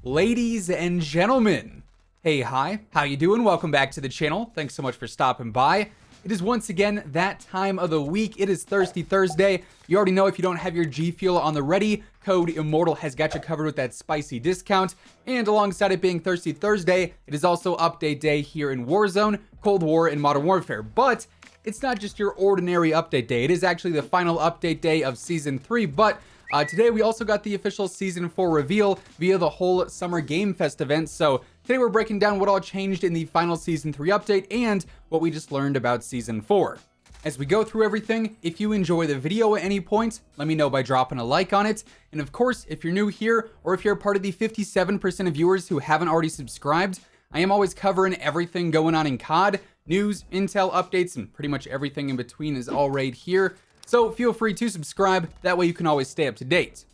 Ladies and gentlemen, hey, hi, how you doing? Welcome back to the channel. Thanks so much for stopping by. It is once again that time of the week. It is Thirsty Thursday. You already know if you don't have your G Fuel on the ready, code Immortal has got you covered with that spicy discount. And alongside it being Thirsty Thursday, it is also update day here in Warzone, Cold War, and Modern Warfare. But it's not just your ordinary update day. It is actually the final update day of Season 3, but today we also got the official Season 4 reveal via the whole Summer Game Fest event. So today we're breaking down what all changed in the final Season 3 update and what we just learned about Season 4. As we go through everything, if you enjoy the video at any point, let me know by dropping a like on it. And of course, if you're new here or if you're a part of the 57% of viewers who haven't already subscribed, I am always covering everything going on in COD, news, intel, updates, and pretty much everything in between is all right here. So feel free to subscribe, that way you can always stay up to date.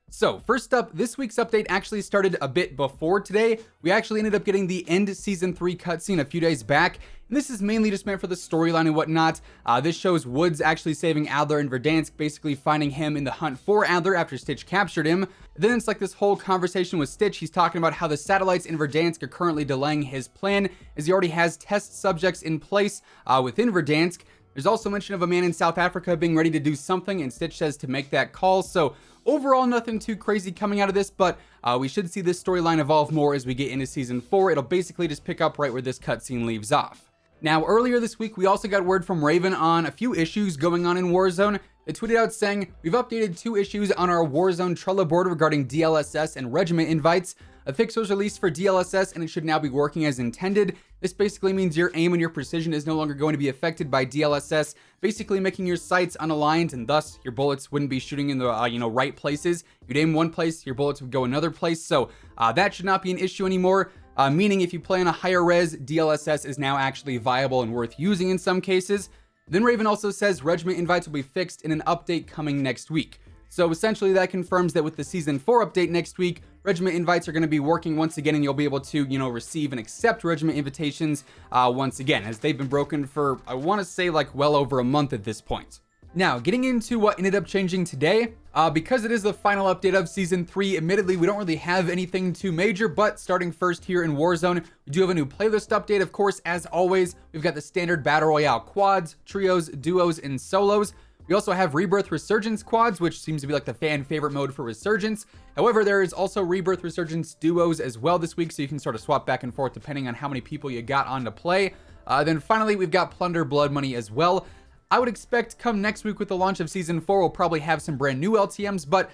So first up, this week's update actually started a bit before today. We actually ended up getting the end Season 3 cutscene a few days back, and this is mainly just meant for the storyline and whatnot. This shows Woods actually saving Adler in Verdansk, basically finding him in the hunt for Adler after Stitch captured him. Then it's like this whole conversation with Stitch. He's talking about how the satellites in Verdansk are currently delaying his plan, as he already has test subjects in place within Verdansk. There's also mention of a man in South Africa being ready to do something, and Stitch says to make that call. So overall, nothing too crazy coming out of this, but we should see this storyline evolve more as we get into Season 4. It'll basically just pick up right where this cutscene leaves off. Now, earlier this week, we also got word from Raven on a few issues going on in Warzone. They tweeted out saying, "We've updated 2 issues on our Warzone Trello board regarding DLSS and regiment invites. A fix was released for DLSS and it should now be working as intended. This basically means your aim and your precision is no longer going to be affected by DLSS, basically making your sights unaligned, and thus your bullets wouldn't be shooting in the right places. You'd aim one place, your bullets would go another place. So that should not be an issue anymore. Meaning if you play on a higher res, DLSS is now actually viable and worth using in some cases." Then Raven also says regiment invites will be fixed in an update coming next week. So essentially that confirms that with the Season 4 update next week, regiment invites are going to be working once again, and you'll be able to, receive and accept regiment invitations once again, as they've been broken for, I want to say, like well over a month at this point. Now, getting into what ended up changing today, because it is the final update of Season 3, admittedly, we don't really have anything too major, but starting first here in Warzone, we do have a new playlist update. Of course, as always, we've got the standard Battle Royale quads, trios, duos, and solos. We also have Rebirth Resurgence quads, which seems to be like the fan favorite mode for Resurgence. However, there is also Rebirth Resurgence duos as well this week, so you can sort of swap back and forth depending on how many people you got on to play. Then finally, we've got Plunder Blood Money as well. I would expect come next week with the launch of Season 4, we'll probably have some brand new LTMs, but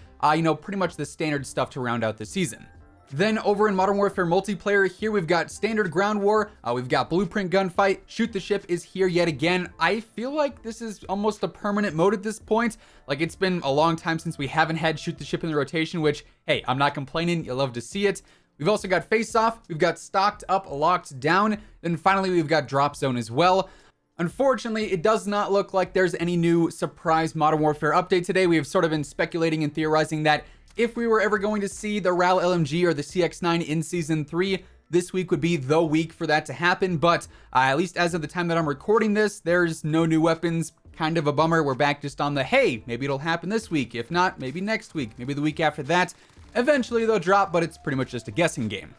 pretty much the standard stuff to round out the season. Then over in Modern Warfare multiplayer, here we've got standard ground war, we've got blueprint gunfight, shoot the ship is here yet again. I feel like this is almost a permanent mode at this point. Like, it's been a long time since we haven't had shoot the ship in the rotation, which, hey, I'm not complaining, you'll love to see it. We've also got face off, we've got stocked up, locked down, then finally we've got drop zone as well. Unfortunately, it does not look like there's any new surprise Modern Warfare update today. We have sort of been speculating and theorizing that if we were ever going to see the RAL LMG or the CX-9 in Season 3, this week would be the week for that to happen. But at least as of the time that I'm recording this, there's no new weapons. Kind of a bummer. We're back just on the, hey, maybe it'll happen this week. If not, maybe next week, maybe the week after that. Eventually they'll drop, but it's pretty much just a guessing game.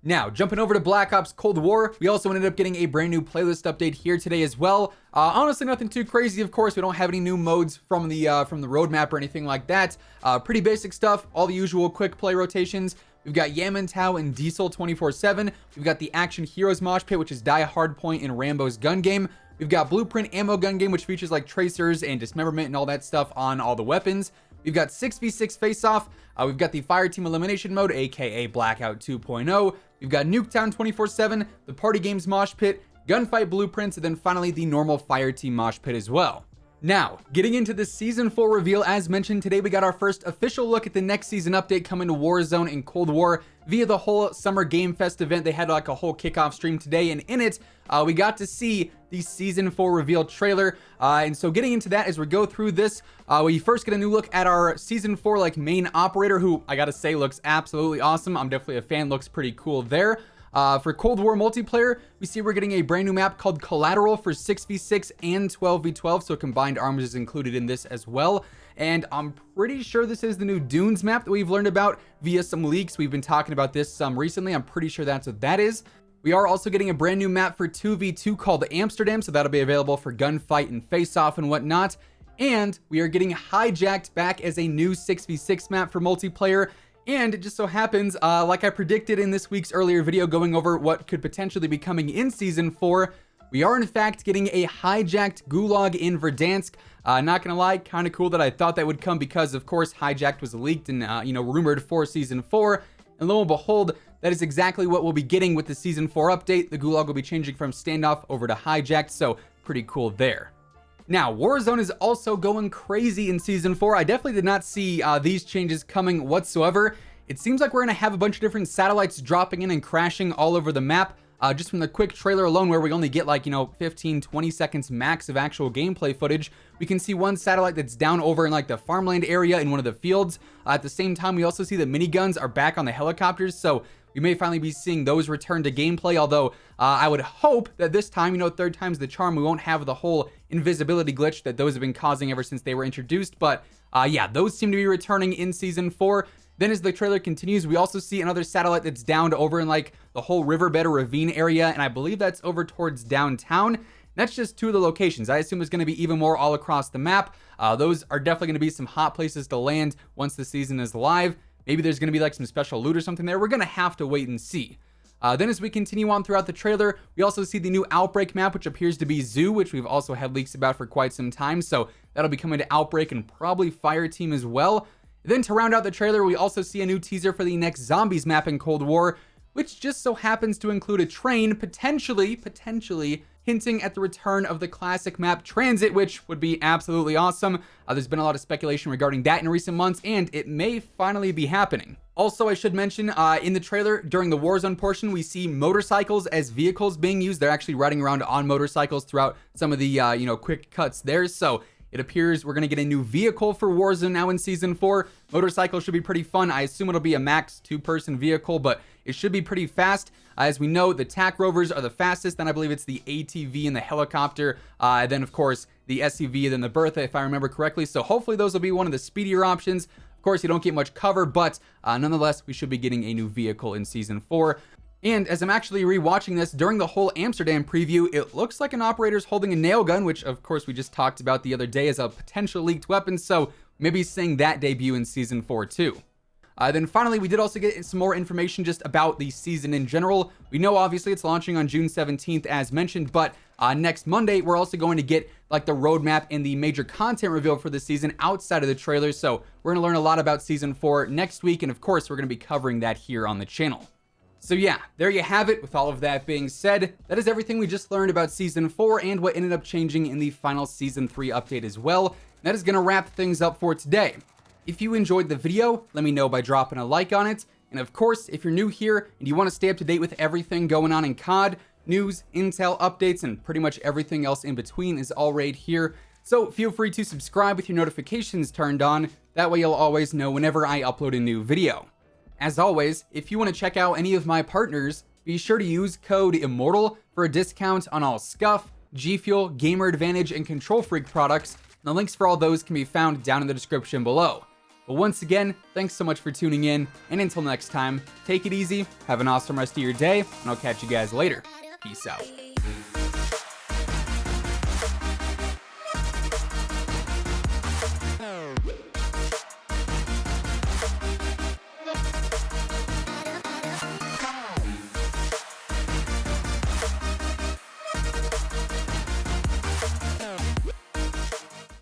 Now, jumping over to Black Ops Cold War, we also ended up getting a brand new playlist update here today as well. Honestly, nothing too crazy. Of course, we don't have any new modes from the roadmap or anything like that. Pretty basic stuff, all the usual quick play rotations. We've got Yamantau and Diesel 24/7. We've got the Action Heroes Mosh Pit, which is Die Hardpoint in Rambo's gun game. We've got Blueprint Ammo gun game, which features like tracers and dismemberment and all that stuff on all the weapons. We've got 6v6 face-off. We've got the Fire Team Elimination mode, aka Blackout 2.0. We've got Nuketown 24/7, the Party Games Mosh Pit, Gunfight Blueprints, and then finally the normal Fire Team Mosh Pit as well. Now, getting into the Season 4 reveal, as mentioned, today we got our first official look at the next season update coming to Warzone and Cold War via the whole Summer Game Fest event. They had like a whole kickoff stream today, and in it, we got to see the Season 4 reveal trailer. And so getting into that, as we go through this, we first get a new look at our Season 4 like main operator, who I gotta say looks absolutely awesome. I'm definitely a fan, looks pretty cool there. For Cold War multiplayer, we see we're getting a brand new map called Collateral for 6v6 and 12v12, so combined arms is included in this as well. And I'm pretty sure this is the new Dunes map that we've learned about via some leaks. We've been talking about this some recently. I'm pretty sure that's what that is. We are also getting a brand new map for 2v2 called Amsterdam, so that'll be available for gunfight and face-off and whatnot. And we are getting Hijacked back as a new 6v6 map for multiplayer. And it just so happens, like I predicted in this week's earlier video going over what could potentially be coming in Season 4, we are in fact getting a Hijacked Gulag in Verdansk. Not gonna lie, kind of cool that I thought that would come because, of course, Hijacked was leaked and, rumored for Season 4. And lo and behold, that is exactly what we'll be getting with the Season 4 update. The Gulag will be changing from Standoff over to Hijacked, so pretty cool there. Now, Warzone is also going crazy in Season 4. I definitely did not see these changes coming whatsoever. It seems like we're going to have a bunch of different satellites dropping in and crashing all over the map. Just from the quick trailer alone, where we only get 15, 20 seconds max of actual gameplay footage, we can see one satellite that's down over in the farmland area in one of the fields. At the same time, we also see the miniguns are back on the helicopters, so we may finally be seeing those return to gameplay, although I would hope that this time, third time's the charm, we won't have the whole invisibility glitch that those have been causing ever since they were introduced. But yeah, those seem to be returning in Season 4. Then as the trailer continues, we also see another satellite that's downed over in the whole riverbed or ravine area, and I believe that's over towards downtown. That's just two of the locations. I assume there's going to be even more all across the map. Those are definitely going to be some hot places to land once the season is live. Maybe there's going to be some special loot or something there. We're going to have to wait and see. Then as we continue on throughout the trailer, we also see the new Outbreak map, which appears to be Zoo, which we've also had leaks about for quite some time. So that'll be coming to Outbreak and probably Fireteam as well. Then to round out the trailer, we also see a new teaser for the next Zombies map in Cold War, which just so happens to include a train, potentially hinting at the return of the classic map Transit, which would be absolutely awesome. There's been a lot of speculation regarding that in recent months, and it may finally be happening. Also, I should mention, in the trailer, during the Warzone portion, we see motorcycles as vehicles being used. They're actually riding around on motorcycles throughout some of the, quick cuts there, so it appears we're going to get a new vehicle for Warzone now in Season 4. Motorcycles should be pretty fun. I assume it'll be a max 2-person vehicle, but it should be pretty fast. As we know, the TAC Rovers are the fastest. Then I believe it's the ATV and the helicopter. Then, of course, the SUV, then the Bertha, if I remember correctly. So hopefully those will be one of the speedier options. Of course, you don't get much cover, but nonetheless, we should be getting a new vehicle in Season 4. And as I'm actually rewatching this, during the whole Amsterdam preview, it looks like an operator's holding a nail gun, which of course we just talked about the other day as a potential leaked weapon, so maybe seeing that debut in Season 4 too. Then finally, we did also get some more information just about the season in general. We know obviously it's launching on June 17th as mentioned, but next Monday, we're also going to get the roadmap and the major content reveal for the season outside of the trailer, so we're going to learn a lot about Season 4 next week, and of course, we're going to be covering that here on the channel. So yeah, there you have it. With all of that being said, that is everything we just learned about Season 4 and what ended up changing in the final Season 3 update as well. That is going to wrap things up for today. If you enjoyed the video, let me know by dropping a like on it. And of course, if you're new here and you want to stay up to date with everything going on in COD, news, intel, updates, and pretty much everything else in between is all right here. So feel free to subscribe with your notifications turned on. That way you'll always know whenever I upload a new video. As always, if you want to check out any of my partners, be sure to use code WHosImmortal for a discount on all Scuff, G Fuel, Gamer Advantage, and Control Freak products. And the links for all those can be found down in the description below. But once again, thanks so much for tuning in, and until next time, take it easy, have an awesome rest of your day, and I'll catch you guys later. Peace out.